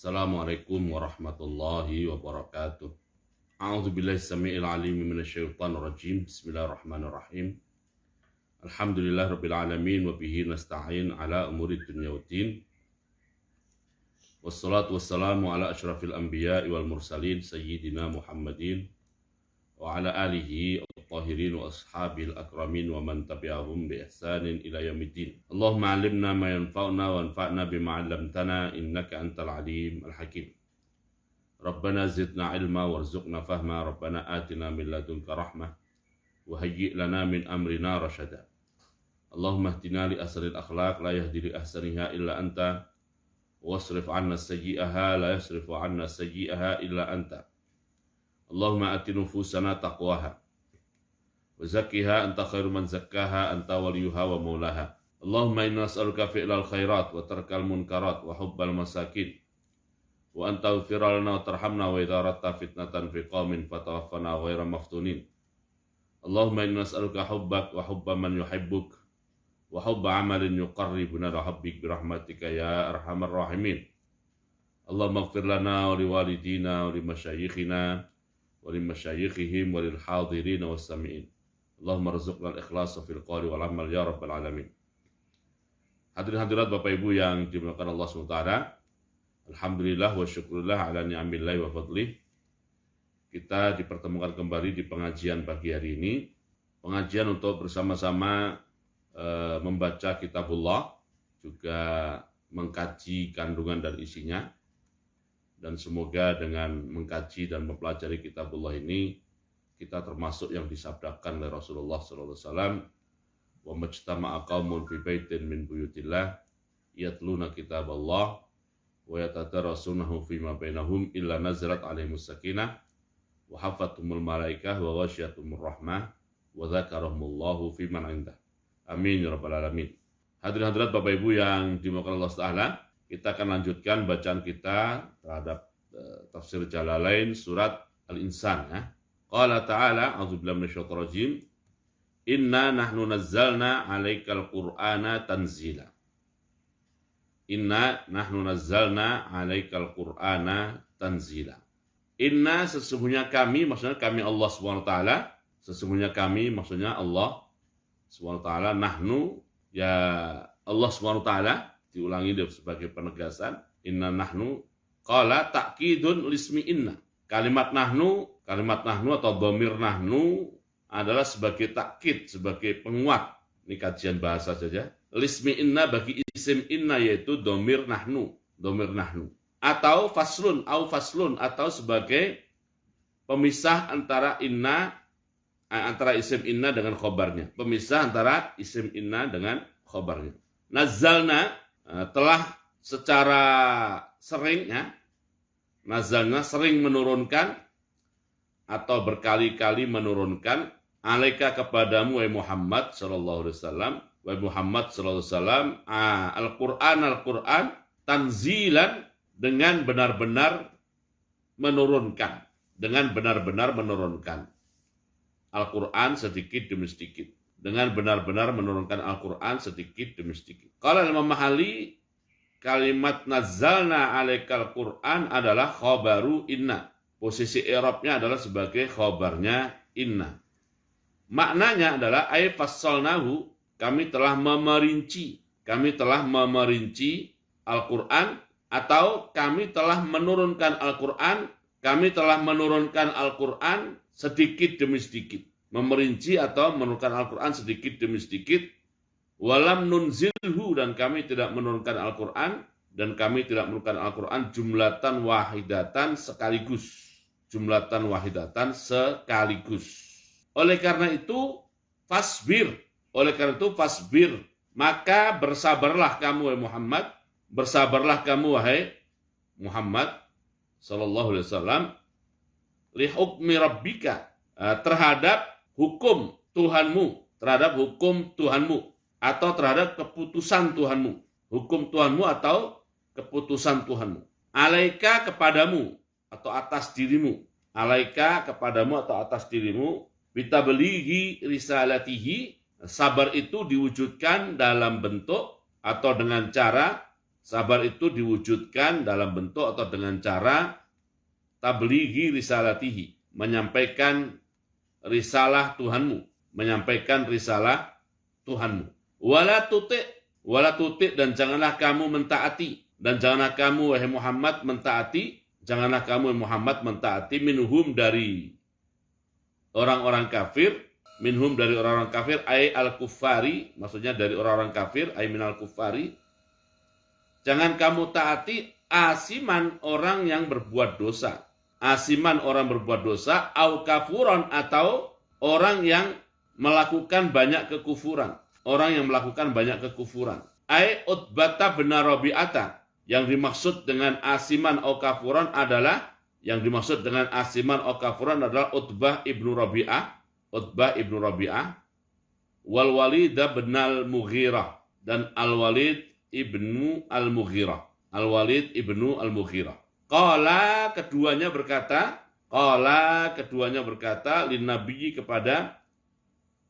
Assalamualaikum warahmatullahi wabarakatuh. A'udzu billahi samii'il 'aliim minasyaitonir rajim. Bismillahirrahmanirrahim. Alhamdulillahirabbil alamin wa bihi nasta'in 'ala umurid dunya waddin. Wassalatu wassalamu 'ala asyrafil anbiya'i wal mursalin sayyidina Muhammadin wa 'ala alihi at-tahirin wa ashabil akramin wa man tabi'ahum bi ihsanin ila yaumiddin. Allahumma 'allimna ma yanfa'una wanfa'na bima 'allamtana innaka antal 'alimul hakim. Rabbana zidna 'ilma warzuqna fahma. Rabbana atina min ladunka rahmah wa hayyi' lana min amrina rasyada. Allahumma ihdina li asril akhlaq la yahdi li ahsaniha illa anta wasrif 'anna sayyi'aha la yasrifu 'anna sayyi'aha illa anta. Allahumma ati nufusana taqwaha wa zakkiha anta khairu man zakkaha anta waliyuha wa maulaha. Allahumma inna nas'aluka fi'lal khairat wa tarkal munkarat wa hubbal masakin wa anta ighfir lana wa tarhamna wa idza aradta fitnatan fi qaumin fatawaffana ghaira maftunin. Allahumma inna nas'aluka hubbak wa hubba man yuhibbuk wa hubba amalin yuqarribuna ila hubbik bi rahmatika ya arhamar rahimin. Allahumma ighfir lana wa liwalidina wa limasyayikhina wa limasyayikhihim wa lil hadirin was sami'in. Allahumma rzuqna al-ikhlasa fil qawli wal amal ya rabbal alamin. Hadirin hadirat Bapak Ibu yang dimuliakan Allah SWT, alhamdulillah wa syukurillah ala ni'amillahi wa fadlih. Kita dipertemukan kembali di pengajian pagi hari ini. Pengajian untuk bersama-sama membaca kitabullah, juga mengkaji kandungan dan isinya. Dan semoga dengan mengkaji dan mempelajari kitabullah ini, kita termasuk yang disabdakan oleh Rasulullah SAW, wa majtama'a qaumun fi baitin min buyutillah yatluna kitaballah wa yatadarasunahu fima bainahum illa nazalat alaihimus sakinah wa hafathumul malaikah wa ghasyiatumur rahmah wa dzakarahumullahu fiman indah. Amin ya rabbal alamin. Hadirin hadirat Bapak Ibu yang dimuliakan Allah Ta'ala, kita akan lanjutkan bacaan kita terhadap tafsir Jalalain surat Al-Insan ya. Qala ta'ala, a'udzubillahi minasyaitonir rajim. Inna nahnu nazzalna 'alaikal qur'ana tanzila. Inna nahnu nazzalna 'alaikal qur'ana tanzila. Inna sesungguhnya kami, maksudnya kami Allah SWT, sesungguhnya kami maksudnya Allah SWT, nahnu ya Allah SWT, diulangi sebagai penegasan. Inna nahnu, qala ta'kidun lismi inna. Kalimat nahnu atau dhamir nahnu adalah sebagai takkid, sebagai penguat. Ini kajian bahasa saja. Lismi inna bagi isim inna yaitu dhamir nahnu, atau faslun atau sebagai pemisah antara inna, antara isim inna dengan khobarnya. Pemisah antara isim inna dengan khobarnya. Nazzalna telah secara sering ya, nazalna sering menurunkan atau berkali-kali menurunkan, alaika kepadamu wahai Muhammad sallallahu alaihi wasallam, Al-Qur'an tanzilan, dengan benar-benar menurunkan, Al-Qur'an sedikit demi sedikit, dengan benar-benar menurunkan Al-Qur'an sedikit demi sedikit. Kalau Imam Mahali, kalimat nazzalna 'alaikal Qur'an adalah khabaru inna. Posisi i'rabnya adalah sebagai khabarnya inna. Maknanya adalah ay fassalnahu, kami telah memerinci Al-Qur'an, atau kami telah menurunkan Al-Qur'an, sedikit demi sedikit. Memerinci atau menurunkan Al-Qur'an sedikit demi sedikit. Walam nunzilhu, dan kami tidak menurunkan Al-Qur'an, jumlatan wahidatan sekaligus. Oleh karena itu fasbir, maka bersabarlah kamu wahai Muhammad sallallahu alaihi wasallam, li hukmi rabbika, terhadap hukum Tuhanmu, atau terhadap keputusan Tuhanmu, hukum Tuhanmu atau keputusan Tuhanmu. Alaika kepadamu atau atas dirimu, bitablighi risalatihi, sabar itu diwujudkan dalam bentuk atau dengan cara Sabar itu diwujudkan dalam bentuk atau dengan cara tablighi risalatihi, menyampaikan risalah Tuhanmu, menyampaikan risalah Tuhanmu. Wala tuti' dan janganlah kamu mentaati, dan janganlah kamu wahai Muhammad mentaati, janganlah kamu Muhammad mentaati minhum dari orang-orang kafir, minhum dari orang-orang kafir, ay al-kuffari, maksudnya dari orang-orang kafir, ay minal kuffari. Jangan kamu taati asiman orang yang berbuat dosa. Asiman orang berbuat dosa, au kafuron atau orang yang melakukan banyak kekufuran. Orang yang melakukan banyak kekufuran. Ay Utbata bin Rabi'ata. Yang dimaksud dengan asiman au kafuron adalah, yang dimaksud dengan asiman au kafuron adalah Utbah ibnu Rabi'ah. Utbah ibnu Rabi'ah. Wal Walid bin al-Mughirah. Dan Al-Walid ibnu al-Mughirah. Al-Walid ibnu al-Mughirah. Qala keduanya berkata lin Nabi kepada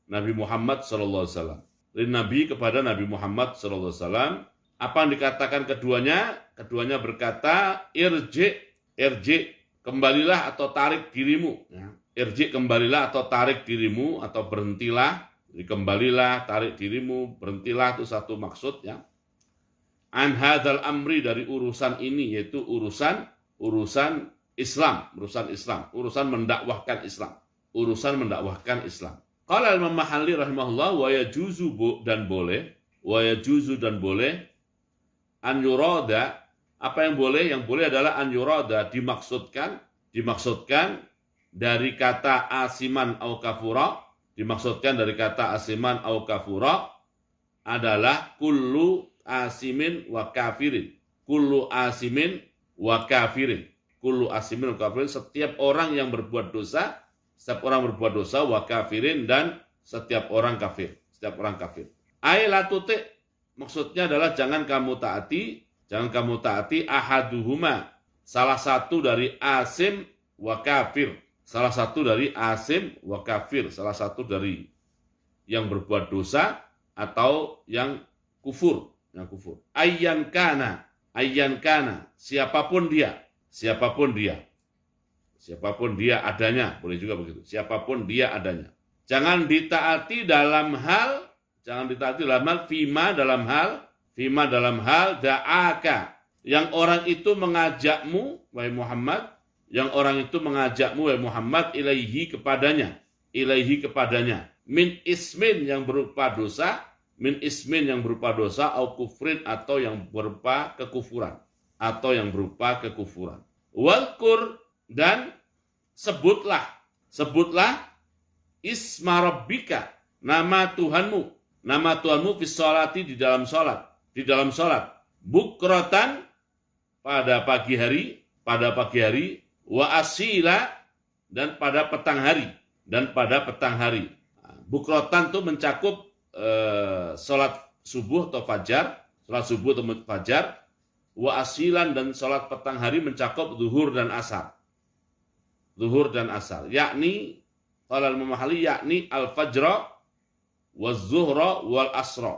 Nabi Muhammad sallallahu alaihi wasallam. Lin Nabi kepada Nabi Muhammad sallallahu alaihi wasallam. Apa yang dikatakan keduanya? Keduanya berkata irji, kembalilah atau tarik dirimu. Irji, kembalilah atau tarik dirimu, atau berhentilah. Jadi kembalilah, tarik dirimu, berhentilah, itu satu maksud ya. An hadzal amri, dari urusan ini, yaitu urusan Islam, urusan mendakwahkan Islam, Qala Imam Mahalli rahimahullah wa yajuzu dan boleh an yurada, apa yang boleh? Yang boleh adalah an yurada, dimaksudkan dari kata asiman au kafura, adalah kullu asimin wa kafirin. Setiap orang yang berbuat dosa, wa kafirin, dan setiap orang kafir. Ai la tuti, maksudnya adalah jangan kamu taati ahaduhuma, salah satu dari asim wa kafir. Salah satu dari yang berbuat dosa atau yang kufur. Ayyan kana, siapapun dia adanya, boleh juga begitu. Siapapun dia adanya. Jangan ditaati dalam hal fima dalam hal da'aka, yang orang itu mengajakmu wahai Muhammad, ilaihi kepadanya, min ismin yang berupa dosa, au kufrin, atau yang berupa kekufuran, Walkur, dan sebutlah isma rabbika, nama Tuhanmu fis sholati, di dalam salat, bukratan, pada pagi hari, wa asila, dan pada petang hari. Bukrotan itu mencakup salat subuh atau fajar, wa asilan, dan salat petang hari mencakup zuhur dan asar. Yakni qala al-Mahalli, yakni al-fajra wa zuhra wal asra.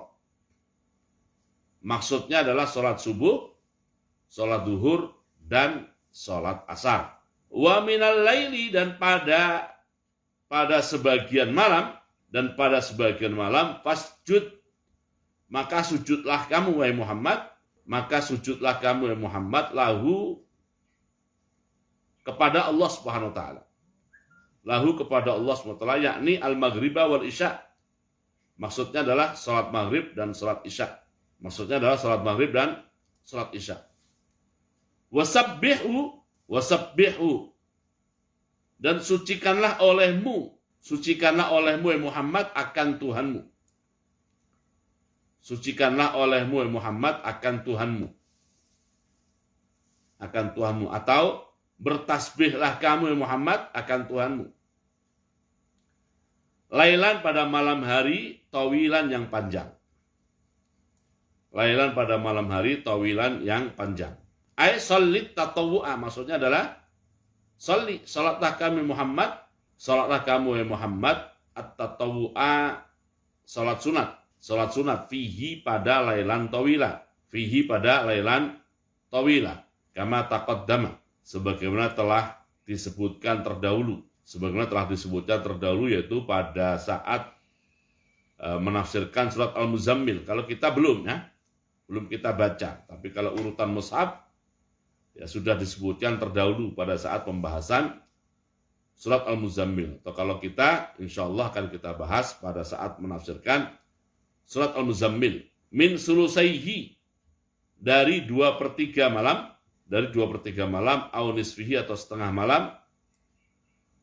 Maksudnya adalah salat subuh, salat zuhur, dan salat asar. Wa minal laili, dan pada sebagian malam, fasjud, maka sujudlah kamu wahai Muhammad, lahu, kepada Allah Subhanahu wa taala, yakni al-maghriba wal isya. Maksudnya adalah salat maghrib dan salat isya. Wasabbihu, dan sucikanlah olehmu wahai Muhammad akan Tuhanmu. Atau bertasbihlah kamu wahai Muhammad akan Tuhanmu. Lailan, pada malam hari, tawilan, yang panjang. Ai shollit tatawu'a, maksudnya adalah salatlah kamu wahai Muhammad at-tatawu'a, salat sunat fihi, pada lailan tawila, fihi pada lailan tawila kama taqaddama, sebagaimana telah disebutkan terdahulu. Sebagaimana telah disebutkan terdahulu, yaitu pada saat menafsirkan surat Al-Muzammil. Kalau kita belum kita baca. Tapi kalau urutan mushaf ya sudah disebutkan terdahulu pada saat pembahasan surat Al-Muzammil. Atau kalau kita insya Allah akan kita bahas pada saat menafsirkan surat Al-Muzammil. Min sulusaihi, dari 2/3 malam, au nisfihi atau setengah malam,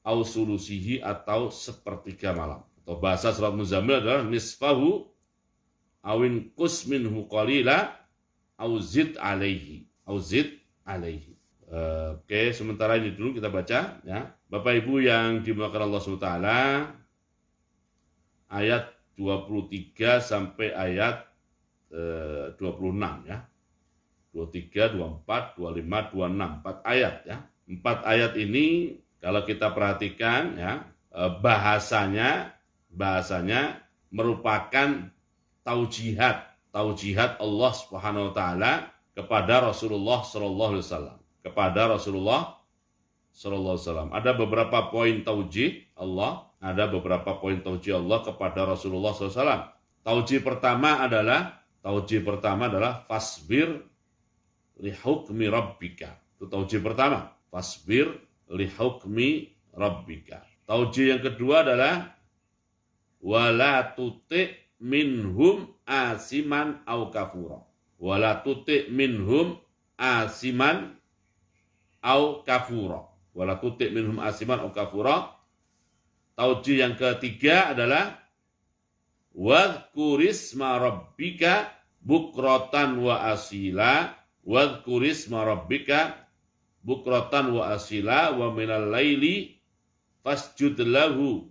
au sulusihi atau sepertiga malam. Atau bahasa surat Muzammil adalah nisfahu awin qus minhu qalila au zid alaihi. Oke, sementara ini dulu kita baca ya. Bapak Ibu yang dimuliakan Allah SWT, ayat 23 sampai ayat 26 ya. 23, 24, 25, 26, 4 ayat ya. 4 ayat ini kalau kita perhatikan ya, bahasanya merupakan taujihat Allah Subhanahu wa taala kepada Rasulullah sallallahu alaihi wasallam. Ada beberapa poin taujih Allah, kepada Rasulullah sallallahu alaihi wasallam. Taujih pertama adalah fasbir li hukmi rabbika. Itu taujih pertama, fasbir li hukmi rabbika. Taujih yang kedua adalah wala tuti minhum asiman au kafura. Wala tuti minhum asiman au kafura. Wala tuti minhum asiman au kafura. Taujih yang ketiga adalah wadhkurisma rabbika bukratan wa asila. Wadhkurisma rabbika bukratan wa asila wa minal laili fasjud lahu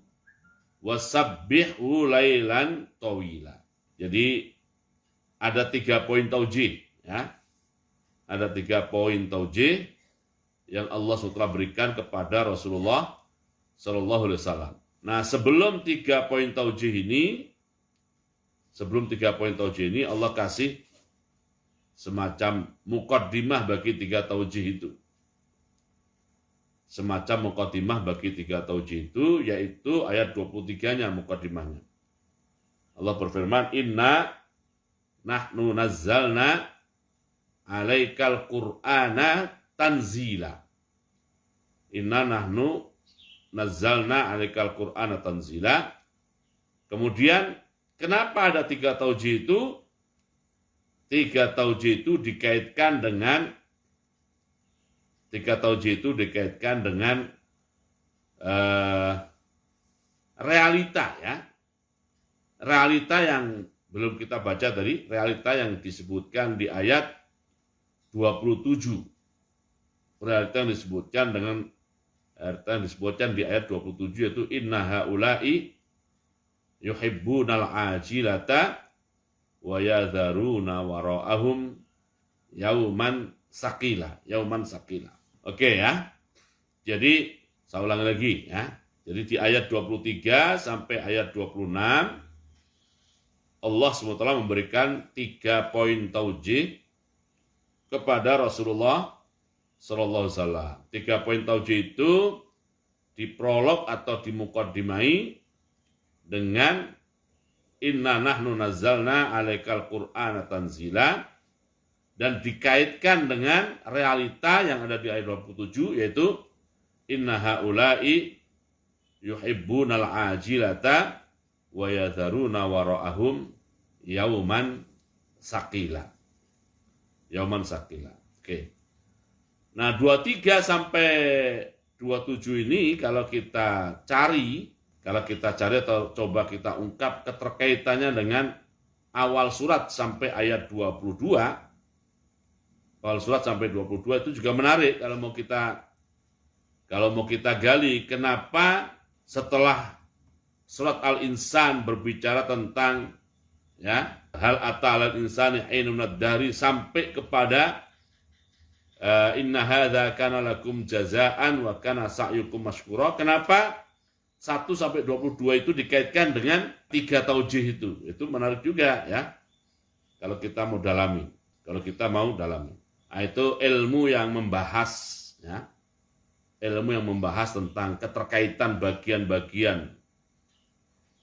wasabbihu lailan tawila. Jadi ada 3 poin taujih ya. Ada 3 poin taujih yang Allah SWT berikan kepada Rasulullah sallallahu alaihi wasallam. Nah, sebelum 3 poin taujih ini Allah kasih semacam muqaddimah bagi 3 taujih itu. Yaitu ayat 23-nya muqaddimahnya. Allah berfirman, inna nahnu nazzalna alaikal qur'ana tanzila. Inna nahnu nazzalna alaikal qur'ana tanzila. Kemudian kenapa ada 3 taujih itu? 3 taujih itu dikaitkan dengan realita ya. Realita yang belum kita baca tadi, realita yang disebutkan di ayat 27. Realita yang disebutkan di ayat 27 yaitu inna haula'i yuhibbunal ajilata wa yadharuna wara'ahum yauman sakila. Oke ya. Jadi saya ulangi lagi ya. Jadi di ayat 23 sampai ayat 26 Allah SWT memberikan 3 poin taujih kepada Rasulullah sallallahu alaihi wasallam. 3 poin taujih itu diprolog atau dimuqaddimai dengan inna nahnu nazzalna alaikal qur'ana tanzila, dan dikaitkan dengan realita yang ada di ayat 27 yaitu inna haula'i yuhibbunal ajilata wa yadharuna wara'ahum yauman sakila. Oke. Nah, 23 sampai 27 ini kalau kita cari atau coba kita ungkap keterkaitannya dengan awal surat sampai ayat 22. Awal surat sampai 22 itu juga menarik kalau mau kita gali kenapa setelah surat Al-Insan berbicara tentang ya hal atal insani ainun ad-dahri sampai kepada inna hadza kana lakum jazaan wa kana sa'yukum mashkura. Kenapa 1 sampai 22 itu dikaitkan dengan 3 taujih itu? Itu menarik juga ya. Kalau kita mau dalami. Kalau kita mau dalam. Nah, itu ilmu yang membahas, ya. Ilmu yang membahas tentang keterkaitan bagian-bagian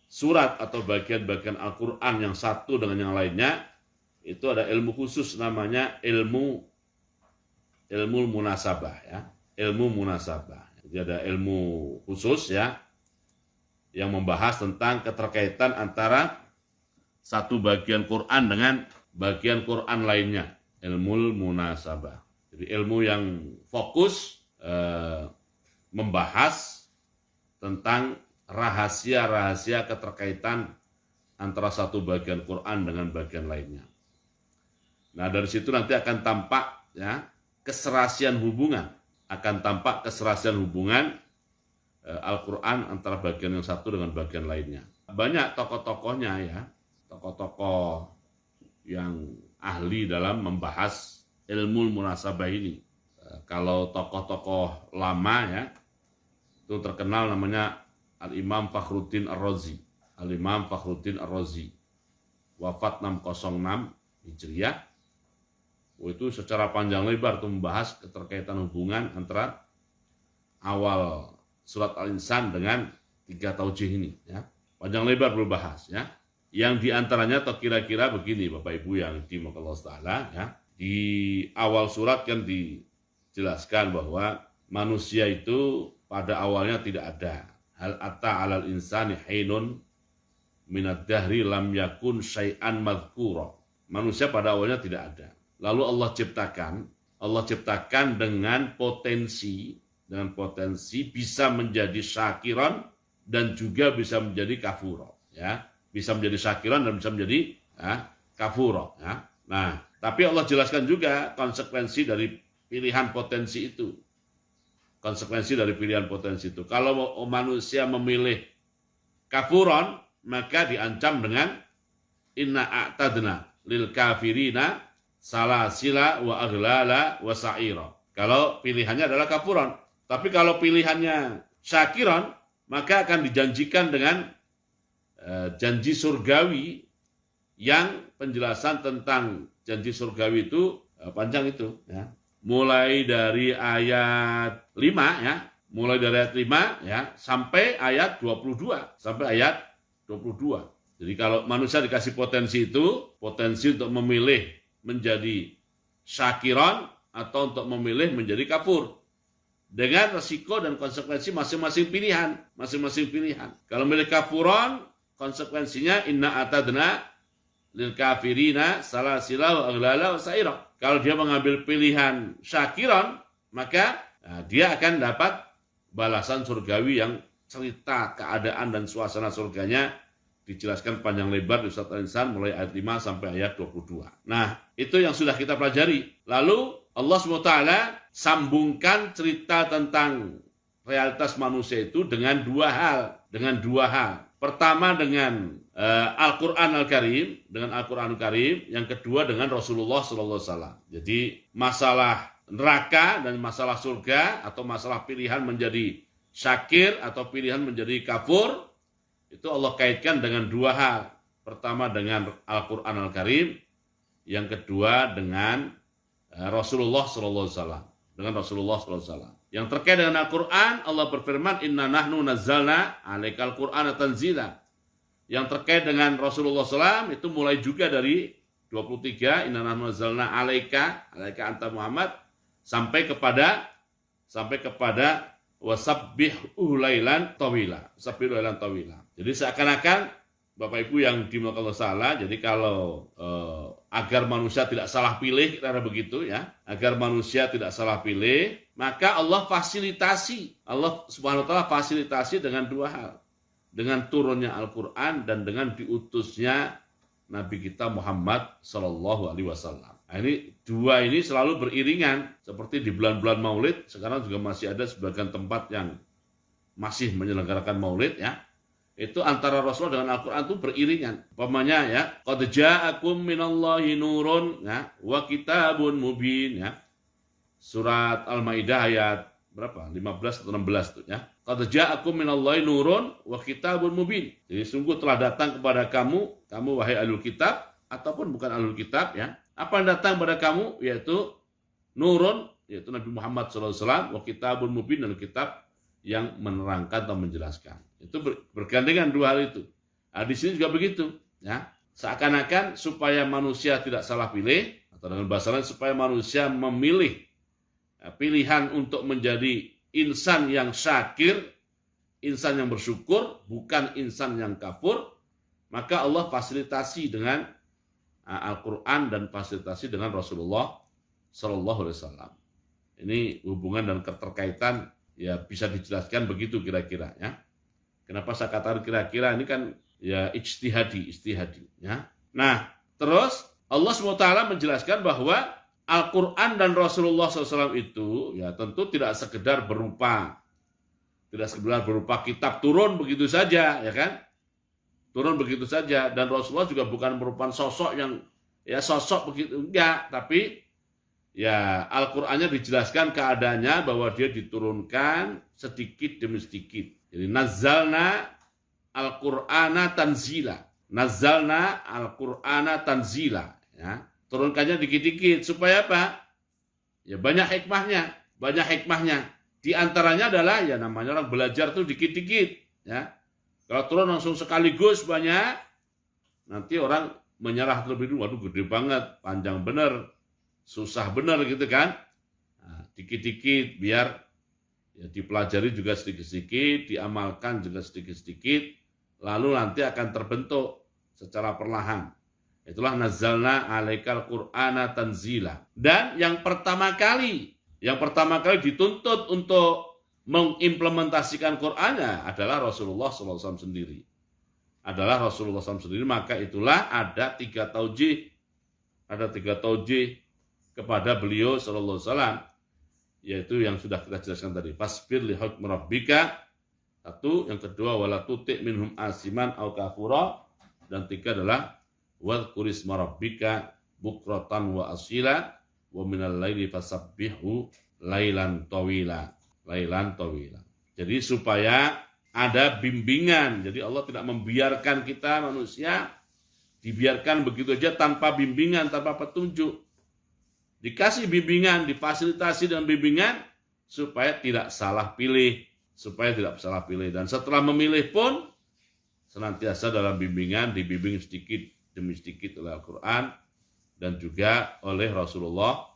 surat atau bagian-bagian Al-Quran yang satu dengan yang lainnya. Itu ada ilmu khusus namanya ilmu munasabah, ya. Ilmu munasabah. Jadi ada ilmu khusus, ya, yang membahas tentang keterkaitan antara satu bagian Quran dengan bagian Quran lainnya. Ilmu munasabah. Jadi ilmu yang fokus membahas tentang rahasia-rahasia keterkaitan antara satu bagian Quran dengan bagian lainnya. Nah, dari situ nanti akan tampak, ya, keserasian hubungan. Akan tampak keserasian hubungan Al-Quran antara bagian yang satu dengan bagian lainnya. Banyak tokoh-tokohnya, ya, tokoh-tokoh yang ahli dalam membahas ilmu munasabah ini. Kalau tokoh-tokoh lama, ya, itu terkenal namanya Al-Imam Fakhruddin Ar-Razi. Al-Imam Fakhruddin Ar-Razi. Wafat 606 Hijriah. Itu secara panjang lebar itu membahas keterkaitan hubungan antara awal surat Al-Insan dengan 3 taujih ini, ya. Panjang lebar berbahas, ya. Yang diantaranya atau kira-kira begini, Bapak Ibu yang dimaukan Allah Ta'ala, ya. Di awal surat kan dijelaskan bahwa manusia itu pada awalnya tidak ada. Hal atta 'alal insani hinun minad dahri lam yakun syai'an madhkura. Manusia pada awalnya tidak ada. Lalu Allah ciptakan dengan potensi bisa menjadi syakiran dan juga bisa menjadi kafuro, ya. Bisa menjadi syakiran dan bisa menjadi kafuro, ya. Nah, tapi Allah jelaskan juga konsekuensi dari pilihan potensi itu. Kalau manusia memilih kafuron, maka diancam dengan inna a'tadna lil kafirina salasila wa aghlala wa sa'ira. Kalau pilihannya adalah kafuron. Tapi kalau pilihannya syakiron, maka akan dijanjikan dengan janji surgawi, yang penjelasan tentang janji surgawi itu panjang itu, ya. Mulai dari ayat 5, ya. Mulai dari ayat 5, ya, sampai ayat 22. Jadi kalau manusia dikasih potensi itu, potensi untuk memilih menjadi syakiron atau untuk memilih menjadi kafur, dengan resiko dan konsekuensi masing-masing pilihan. Kalau milih kafuron, konsekuensinya inna atadna lil kafirina salasila wa aghlala wa sa'ira. Kalau dia mengambil pilihan syakiron, maka dia akan dapat balasan surgawi yang cerita keadaan dan suasana surganya dijelaskan panjang lebar di surat Al-Insan mulai ayat 5 sampai ayat 22. Nah, itu yang sudah kita pelajari. Lalu Allah SWT sambungkan cerita tentang realitas manusia itu dengan dua hal. Pertama dengan Al-Quran Al-Karim, yang kedua dengan Rasulullah SAW. Jadi masalah neraka dan masalah surga atau masalah pilihan menjadi syakir atau pilihan menjadi kafur, itu Allah kaitkan dengan dua hal. Pertama dengan Al-Quran Al-Karim, yang kedua dengan Rasulullah SAW. Yang terkait dengan Al-Quran, Allah berfirman, Inna nahnu nazzalna alaikal Qur'ana tanzila. Yang terkait dengan Rasulullah SAW itu mulai juga dari 23, Inna nahnu nazzalna alaika anta Muhammad, sampai kepada wasabbihhu lailan tawila. Jadi seakan-akan Bapak Ibu yang dimuliakan Allah Ta'ala, jadi kalau agar manusia tidak salah pilih, kira-kira begitu, ya. Agar manusia tidak salah pilih, maka Allah Subhanahu wa Ta'ala fasilitasi dengan dua hal. Dengan turunnya Al-Quran dan dengan diutusnya Nabi kita Muhammad Sallallahu Alaihi Wasallam. Nah, dua ini selalu beriringan, seperti di bulan-bulan Maulid. Sekarang juga masih ada sebagian tempat yang masih menyelenggarakan Maulid, ya. Itu antara Rasulullah dengan Al-Quran itu beriringan. Umpamanya, ya, qad ja'akum minallahi nurun, ya, wa kitabun mubin, ya. Surat Al-Maidah ayat berapa? 15 atau 16 itu, ya. Qad ja'akum minallahi nurun wa kitabun mubin. Jadi sungguh telah datang kepada kamu wahai ahlul kitab ataupun bukan ahlul kitab, ya. Apa yang datang pada kamu? Yaitu nurun, yaitu Nabi Muhammad SAW, wa kitabun mubin, dan kitab yang menerangkan atau menjelaskan. Itu bergandengan dua hal itu. Nah, di sini juga begitu, ya. Seakan-akan supaya manusia tidak salah pilih, atau dengan bahasa lain supaya manusia memilih pilihan untuk menjadi insan yang syakir, insan yang bersyukur, bukan insan yang kafur, maka Allah fasilitasi dengan Al-Quran dan fasilitasi dengan Rasulullah Sallallahu Alaihi Wasallam. Ini hubungan dan keterkaitan ya bisa dijelaskan begitu kira-kira ya. Kenapa saya katakan kira-kira ini kan ya ijtihadi ya. Nah, terus Allah SWT menjelaskan bahwa Al-Quran dan Rasulullah SAW itu ya tentu tidak sekedar berupa kitab turun begitu saja ya kan. Turun begitu saja, dan Rasulullah juga bukan merupakan sosok yang ya sosok begitu enggak, tapi ya Al-Qur'annya dijelaskan keadaannya bahwa dia diturunkan sedikit demi sedikit. Jadi nazzalna Al-Qur'ana tanzila. Nazzalna Al-Qur'ana tanzila ya. Turunkannya dikit-dikit supaya apa? Ya banyak hikmahnya. Di antaranya adalah ya namanya orang belajar tuh dikit-dikit ya. Kalau turun langsung sekaligus banyak, nanti orang menyerah terlebih dulu. Waduh gede banget, panjang bener, susah bener gitu kan. Nah, dikit-dikit biar ya dipelajari juga sedikit-sedikit, diamalkan juga sedikit-sedikit, lalu nanti akan terbentuk secara perlahan. Itulah nazzalna alaikal qur'ana tanzila. Dan yang pertama kali dituntut untuk mengimplementasikan Qur'annya adalah Rasulullah SAW sendiri. Maka itulah ada tiga taujih kepada beliau Sallallahu Alaihi Wasallam, yaitu yang sudah kita jelaskan tadi. Fasbir li hukmi rabbika, satu. Yang kedua wala tuti' minhum asiman au kafura, dan tiga adalah wadhkur isma rabbika bukratan wa asila wa minal laili fasabbihu lailan tawila. Jadi supaya ada bimbingan. Jadi Allah tidak membiarkan kita manusia dibiarkan begitu aja tanpa bimbingan, tanpa petunjuk. Dikasih bimbingan, difasilitasi dengan bimbingan supaya tidak salah pilih. Dan setelah memilih pun senantiasa dalam bimbingan, dibimbing sedikit demi sedikit oleh Al-Quran dan juga oleh Rasulullah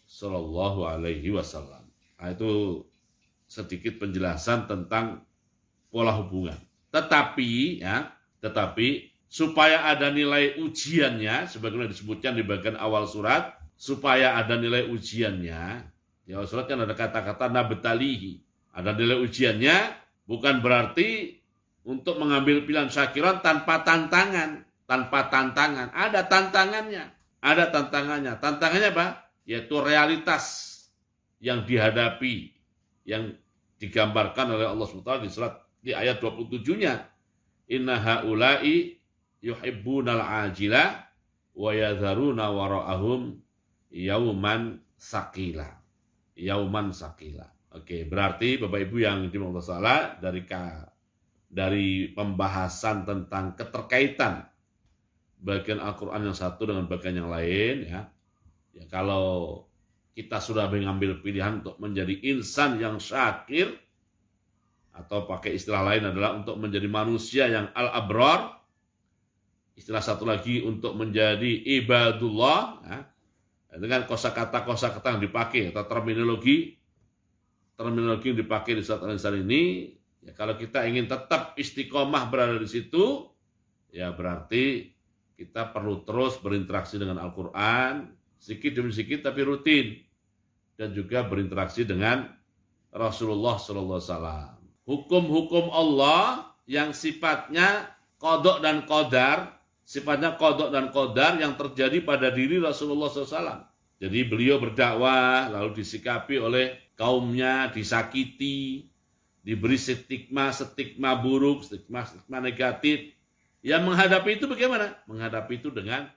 Sallallahu Alaihi Wasallam. Nah, itu sedikit penjelasan tentang pola hubungan. Tetapi supaya ada nilai ujiannya, sebagaimana disebutkan di bagian awal surat, supaya ada nilai ujiannya, di awal surat kan ada kata-kata nabtalihi. Ada nilai ujiannya, bukan berarti untuk mengambil pilihan syakiran tanpa tantangan. Ada tantangannya. Tantangannya apa? Yaitu realitas yang dihadapi, yang digambarkan oleh Allah SWT di ayat 27-nya. Inna haula'i yuhibbunal ajila wa yadharuna wara'ahum yauman sakila. Oke, berarti Bapak Ibu yang dimaksud Allah dari pembahasan tentang keterkaitan bagian Al-Quran yang satu dengan bagian yang lain ya kalau kita sudah mengambil pilihan untuk menjadi insan yang syakir, atau pakai istilah lain adalah untuk menjadi manusia yang al-abrar, istilah satu lagi untuk menjadi ibadullah, ya, dengan kosakata yang dipakai atau terminologi yang dipakai di surat Al-Insan ini, ya kalau kita ingin tetap istiqomah berada di situ, ya berarti kita perlu terus berinteraksi dengan Al-Quran, sedikit demi sedikit tapi rutin, dan juga berinteraksi dengan Rasulullah Sallallahu Alaihi Wasallam. Hukum-hukum Allah yang sifatnya qada dan qadar, yang terjadi pada diri Rasulullah SAW. Jadi beliau berdakwah, lalu disikapi oleh kaumnya, disakiti, diberi stigma buruk, stigma negatif. Yang menghadapi itu bagaimana? Menghadapi itu dengan